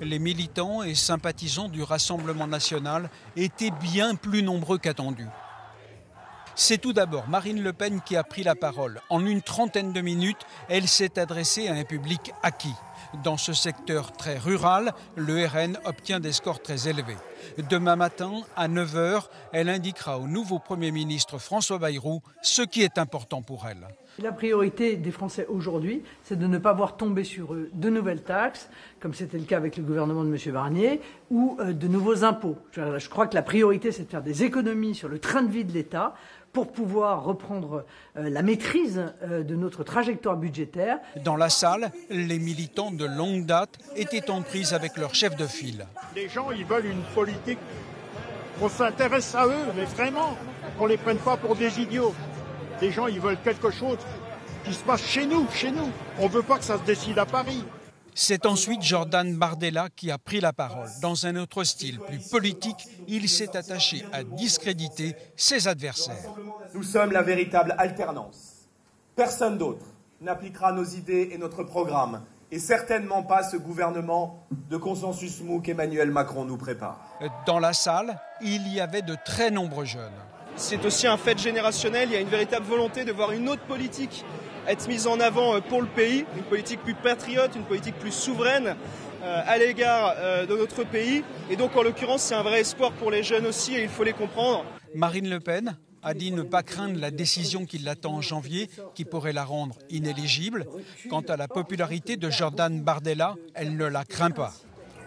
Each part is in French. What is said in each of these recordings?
Les militants et sympathisants du Rassemblement national étaient bien plus nombreux qu'attendus. C'est tout d'abord Marine Le Pen qui a pris la parole. En une trentaine de minutes, elle s'est adressée à un public acquis. Dans ce secteur très rural, le RN obtient des scores très élevés. Demain matin, à 9 h, elle indiquera au nouveau Premier ministre François Bayrou ce qui est important pour elle. La priorité des Français aujourd'hui, c'est de ne pas voir tomber sur eux de nouvelles taxes, comme c'était le cas avec le gouvernement de M. Barnier, ou de nouveaux impôts. Je crois que la priorité, c'est de faire des économies sur le train de vie de l'État pour pouvoir reprendre la maîtrise de notre trajectoire budgétaire. Dans la salle, les militants de longue date étaient en prise avec leur chef de file. Les gens, ils veulent une politique, qu'on s'intéresse à eux, mais vraiment, qu'on ne les prenne pas pour des idiots. Les gens, ils veulent quelque chose qui se passe chez nous, On ne veut pas que ça se décide à Paris. C'est ensuite Jordan Bardella qui a pris la parole. Dans un autre style, plus politique, il s'est attaché à discréditer ses adversaires. Nous sommes la véritable alternance. Personne d'autre n'appliquera nos idées et notre programme, et certainement pas ce gouvernement de consensus mou qu'Emmanuel Macron nous prépare. Dans la salle, il y avait de très nombreux jeunes. C'est aussi un fait générationnel, il y a une véritable volonté de voir une autre politique être mise en avant pour le pays, une politique plus patriote, une politique plus souveraine à l'égard de notre pays. Et donc en l'occurrence, c'est un vrai espoir pour les jeunes aussi et il faut les comprendre. Marine Le Pen a dit ne pas craindre la décision qui l'attend en janvier, qui pourrait la rendre inéligible. Quant à la popularité de Jordan Bardella, elle ne la craint pas.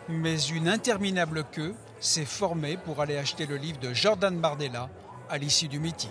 Mais une interminable queue s'est formée pour aller acheter le livre de Jordan Bardella à l'issue du meeting.